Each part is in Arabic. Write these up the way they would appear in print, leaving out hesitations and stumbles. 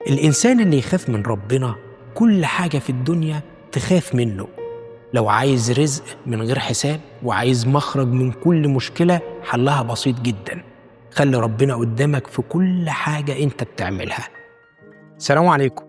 الإنسان اللي يخاف من ربنا كل حاجة في الدنيا تخاف منه. لو عايز رزق من غير حساب وعايز مخرج من كل مشكلة حلها بسيط جدا. خلي ربنا قدامك في كل حاجة انت بتعملها. السلام عليكم.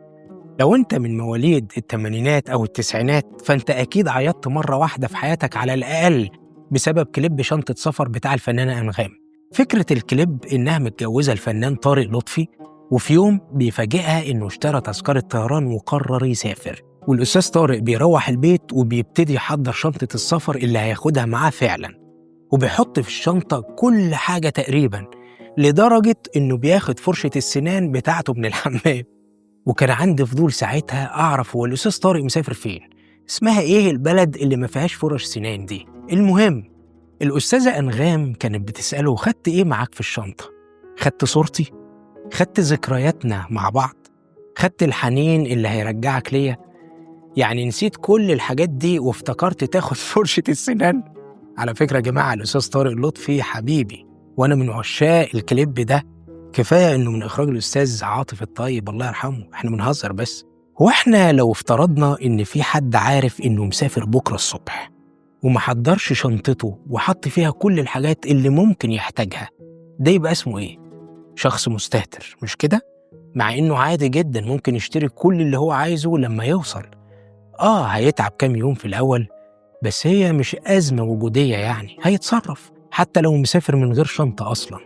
لو انت من مواليد الثمانينات او التسعينات فانت اكيد عيطت مرة واحدة في حياتك على الاقل بسبب كليب شنطة سفر بتاع الفنانة أنغام. فكرة الكليب انها متجوزة الفنان طارق لطفي، وفي يوم بيفاجئها انه اشترى تذكرة طيران وقرر يسافر، والأستاذ طارق بيروح البيت وبيبتدي يحضر شنطة السفر اللي هياخدها معاه فعلا، وبيحط في الشنطة كل حاجة تقريبا، لدرجة انه بياخد فرشة السنان بتاعته من الحمام. وكان عندي فضول ساعتها اعرف هو الأستاذ طارق مسافر فين، اسمها ايه البلد اللي ما فيهاش فرش سنان دي. المهم الأستاذة أنغام كانت بتسأله خدت ايه معاك في الشنطة؟ خدت صورتي؟ خدت ذكرياتنا مع بعض؟ خدت الحنين اللي هيرجعك ليا؟ يعني نسيت كل الحاجات دي وافتكرت تاخد فرشة السنان؟ على فكرة يا جماعة الأستاذ طارق لطفي حبيبي، وأنا من عشاق الكليب ده. كفاية إنه من إخراج الأستاذ عاطف الطيب الله يرحمه، إحنا بنهزر بس. هو إحنا لو افترضنا إن في حد عارف إنه مسافر بكرة الصبح ومحضرش شنطته وحط فيها كل الحاجات اللي ممكن يحتاجها، ده يبقى اسمه إيه؟ شخص مستهتر، مش كده؟ مع إنه عادي جدا ممكن يشتري كل اللي هو عايزه لما يوصل. هيتعب كام يوم في الأول، بس هي مش أزمة وجودية، يعني هيتصرف حتى لو مسافر من غير شنطة أصلا.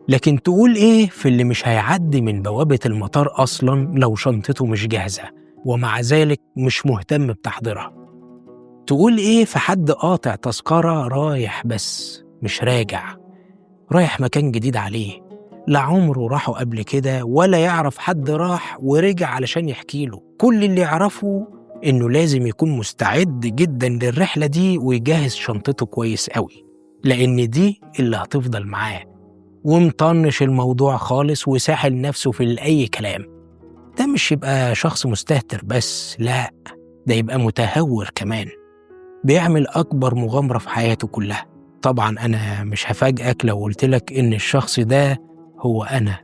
لكن تقول إيه في اللي مش هيعدي من بوابة المطار أصلا لو شنطته مش جاهزة ومع ذلك مش مهتم بتحضيرها؟ تقول إيه في حد قاطع تذكرة رايح بس مش راجع، رايح مكان جديد عليه، لا عمره راحه قبل كده ولا يعرف حد راح ورجع علشان يحكيله؟ كل اللي يعرفه إنه لازم يكون مستعد جدا للرحلة دي ويجهز شنطته كويس قوي، لأن دي اللي هتفضل معاه، ومطنش الموضوع خالص وساحل نفسه في أي كلام. ده مش يبقى شخص مستهتر بس، لا، ده يبقى متهور كمان، بيعمل أكبر مغامرة في حياته كلها. طبعا أنا مش هفاجئك لو قلتلك إن الشخص ده هو أنا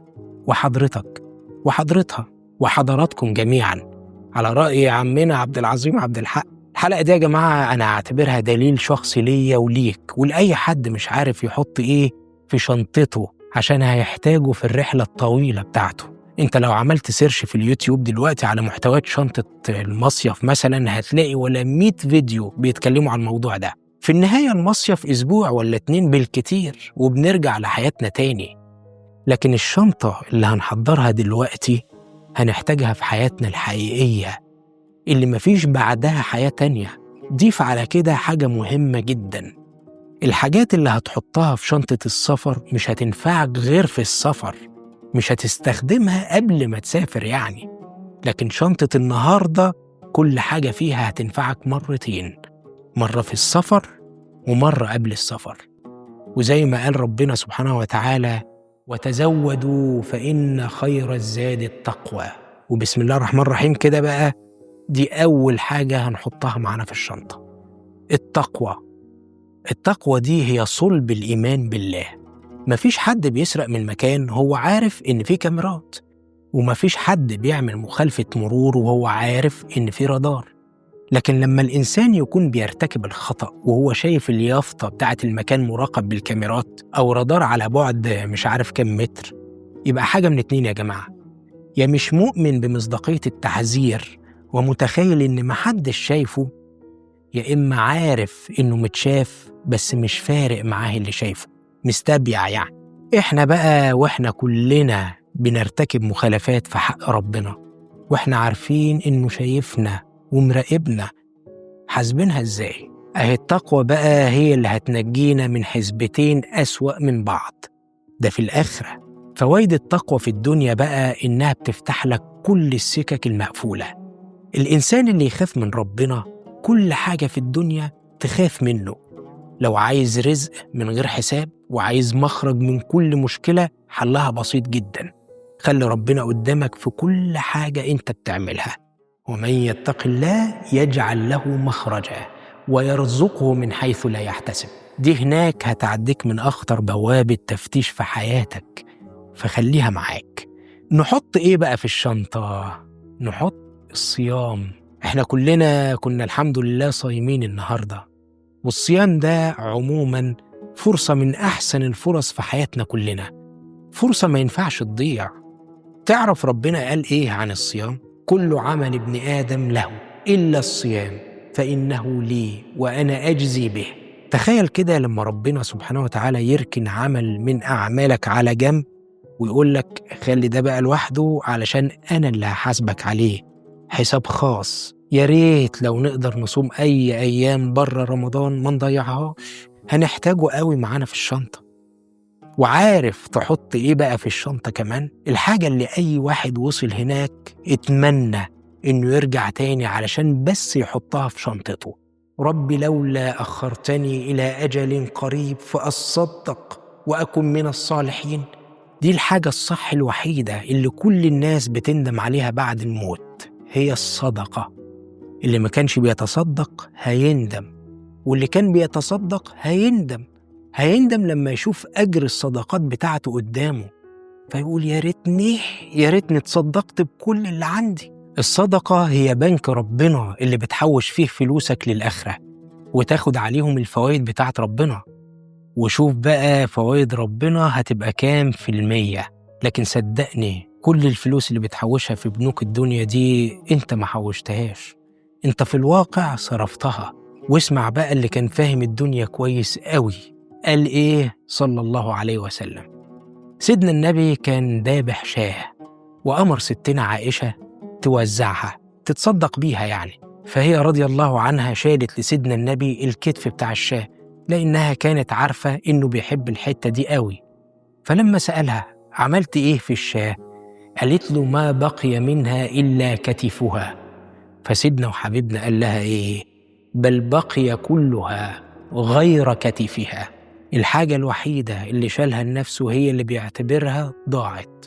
وحضرتك وحضرتها وحضراتكم جميعا، على رأي عمنا عبد العظيم عبد الحق. الحلقة دي يا جماعة أنا أعتبرها دليل شخصي ليا وليك ولأي حد مش عارف يحط إيه في شنطته عشان هيحتاجه في الرحلة الطويلة بتاعته. أنت لو عملت سيرش في اليوتيوب دلوقتي على محتويات شنطة المصيف مثلا هتلاقي ولا 100 فيديو بيتكلموا عن الموضوع ده. في النهاية المصيف أسبوع ولا 2 بالكتير وبنرجع لحياتنا تاني، لكن الشنطة اللي هنحضرها دلوقتي هنحتاجها في حياتنا الحقيقية اللي مفيش بعدها حياة تانية. ضيف على كده حاجة مهمة جدا، الحاجات اللي هتحطها في شنطة السفر مش هتنفعك غير في السفر، مش هتستخدمها قبل ما تسافر يعني. لكن شنطة النهاردة كل حاجة فيها هتنفعك مرتين، مرة في السفر ومرة قبل السفر. وزي ما قال ربنا سبحانه وتعالى وتزودوا فإن خير الزاد التقوى. وبسم الله الرحمن الرحيم كده بقى، دي أول حاجة هنحطها معانا في الشنطة، التقوى. التقوى دي هي صلب الإيمان بالله. مفيش حد بيسرق من مكان هو عارف إن فيه كاميرات، ومفيش حد بيعمل مخالفة مرور وهو عارف إن فيه رادار. لكن لما الإنسان يكون بيرتكب الخطأ وهو شايف اليافطة بتاعت المكان مراقب بالكاميرات أو رادار على بعد مش عارف كم متر، يبقى حاجة من اتنين يا جماعة، يا مش مؤمن بمصداقية التحذير ومتخيل إن محدش شايفه، يا إما عارف إنه متشاف بس مش فارق معاه اللي شايفه، مستبيع يعني. إحنا بقى وإحنا كلنا بنرتكب مخالفات في حق ربنا وإحنا عارفين إنه شايفنا ومراقبنا، حاسبينها إزاي؟ أهي التقوى بقى هي اللي هتنجينا من حسبتين أسوأ من بعض، ده في الآخرة. فوائد التقوى في الدنيا بقى إنها بتفتح لك كل السكك المقفولة. الإنسان اللي يخاف من ربنا كل حاجة في الدنيا تخاف منه. لو عايز رزق من غير حساب وعايز مخرج من كل مشكلة حلها بسيط جدا. خلي ربنا قدامك في كل حاجة انت بتعملها. ومن يتق الله يجعل له مخرجا ويرزقه من حيث لا يحتسب. دي هناك هتعديك من أخطر بوابة تفتيش في حياتك، فخليها معاك. نحط إيه بقى في الشنطة؟ نحط الصيام. إحنا كلنا كنا الحمد لله صايمين النهاردة، والصيام ده عموماً فرصة من أحسن الفرص في حياتنا كلنا، فرصة ما ينفعش تضيع. تعرف ربنا قال إيه عن الصيام؟ كل عمل ابن آدم له إلا الصيام فإنه لي وأنا أجزي به. تخيل كده لما ربنا سبحانه وتعالى يركن عمل من أعمالك على جنب ويقول لك خلي ده بقى لوحده علشان أنا اللي هحاسبك عليه، حساب خاص. يا ريت لو نقدر نصوم أي أيام بره رمضان ما نضيعهاش، هنحتاجه قوي معانا في الشنطة. وعارف تحط إيه بقى في الشنطة كمان؟ الحاجة اللي أي واحد وصل هناك اتمنى إنه يرجع تاني علشان بس يحطها في شنطته. ربي لولا أخرتني إلى أجل قريب فأصدق وأكن من الصالحين. دي الحاجة الصح الوحيدة اللي كل الناس بتندم عليها بعد الموت، هي الصدقة. اللي ما كانش بيتصدق هيندم، واللي كان بيتصدق هيندم لما يشوف أجر الصدقات بتاعته قدامه، فيقول يا ريتني تصدقت بكل اللي عندي. الصدقة هي بنك ربنا اللي بتحوش فيه فلوسك للآخرة وتاخد عليهم الفوائد بتاعت ربنا. وشوف بقى فوائد ربنا هتبقى كام في المية. لكن صدقني كل الفلوس اللي بتحوشها في بنوك الدنيا دي انت ما حوشتهاش، انت في الواقع صرفتها. واسمع بقى اللي كان فاهم الدنيا كويس قوي قال ايه صلى الله عليه وسلم. سيدنا النبي كان ذابح شاه وأمر ستنا عائشة توزعها تتصدق بيها يعني، فهي رضي الله عنها شالت لسيدنا النبي الكتف بتاع الشاه لأنها كانت عارفة إنه بيحب الحتة دي قوي. فلما سألها عملت إيه في الشاه؟ قالت له ما بقي منها إلا كتفها. فسيدنا وحبيبنا قال لها إيه؟ بل بقي كلها غير كتفها. الحاجة الوحيدة اللي شالها لنفسه هي اللي بيعتبرها ضاعت.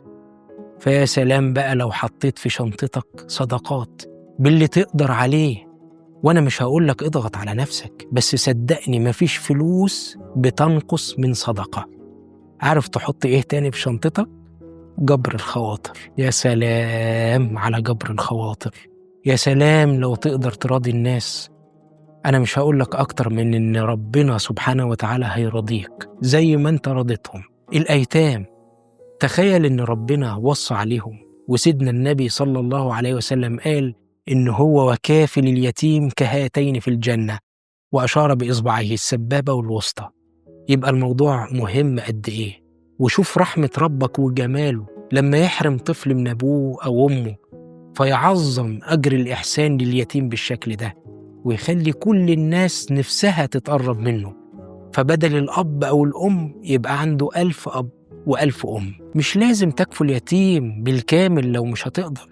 فيا سلام بقى لو حطيت في شنطتك صدقات باللي تقدر عليه. وأنا مش هقولك اضغط على نفسك، بس صدقني مفيش فلوس بتنقص من صدقة. عارف تحط إيه تاني في شنطتك؟ جبر الخواطر. يا سلام على جبر الخواطر، يا سلام لو تقدر تراضي الناس. أنا مش هقولك أكتر من إن ربنا سبحانه وتعالى هيرضيك زي ما أنت رضيتهم. الأيتام، تخيل إن ربنا وصى عليهم، وسيدنا النبي صلى الله عليه وسلم قال إن هو وكافل اليتيم كهاتين في الجنة، وأشار بإصبعيه السبابة والوسطى. يبقى الموضوع مهم قد إيه. وشوف رحمة ربك وجماله لما يحرم طفل من أبوه أو أمه، فيعظم أجر الإحسان لليتيم بالشكل ده ويخلي كل الناس نفسها تتقرب منه. فبدل الأب أو الأم يبقى عنده 1000 أب و1000 أم. مش لازم تكفل يتيم بالكامل لو مش هتقدر،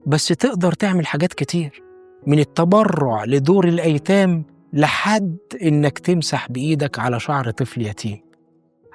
بس تقدر تعمل حاجات كتير، من التبرع لدور الأيتام لحد إنك تمسح بإيدك على شعر طفل يتيم،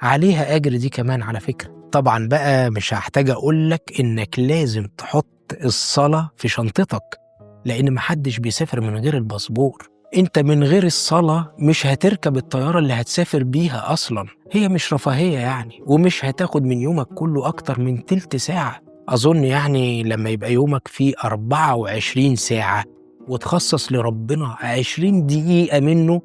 عليها أجر دي كمان على فكرة. طبعا بقى مش هحتاج أقولك إنك لازم تحط الصلاة في شنطتك، لأن محدش بيسافر من غير الباسبور. انت من غير الصلاة مش هتركب الطيارة اللي هتسافر بيها أصلا، هي مش رفاهية يعني، ومش هتاخد من يومك كله أكتر من تلت ساعة. أظن يعني لما يبقى يومك فيه 24 ساعة وتخصص لربنا 20 دقيقة منه،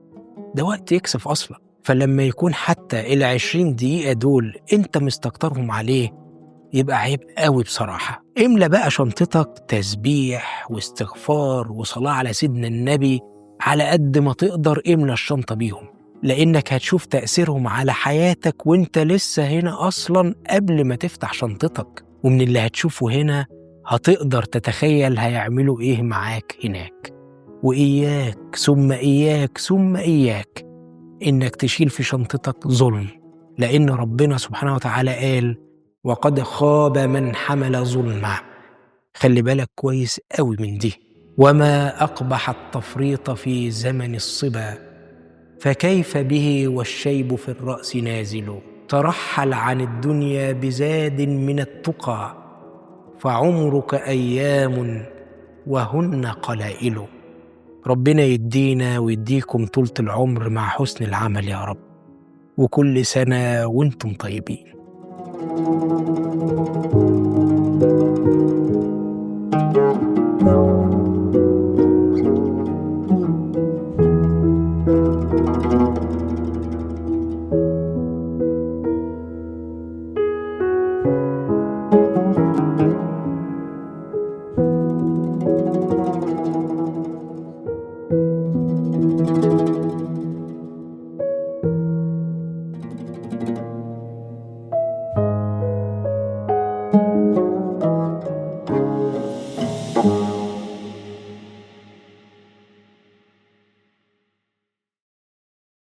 ده وقت يكسف أصلا. فلما يكون حتى 20 دقيقة دول انت مستكترهم عليه، يبقى عيب قوي بصراحة. املى بقى شنطتك تسبيح واستغفار وصلاة على سيدنا النبي على قد ما تقدر. املى الشنطة بيهم، لأنك هتشوف تأثيرهم على حياتك وانت لسه هنا أصلا قبل ما تفتح شنطتك. ومن اللي هتشوفه هنا هتقدر تتخيل هيعملوا ايه معاك هناك. وإياك ثم إياك ثم إياك إنك تشيل في شنطتك ظلم، لأن ربنا سبحانه وتعالى قال وقد خاب من حمل ظلما. خلي بالك كويس قوي من دي. وما أقبح التفريط في زمن الصبا، فكيف به والشيب في الرأس نازل. ترحل عن الدنيا بزاد من التقى، فعمرك أيام وهن قلائل. ربنا يدينا ويديكم طولة العمر مع حسن العمل يا رب، وكل سنة وانتم طيبين. السلامة.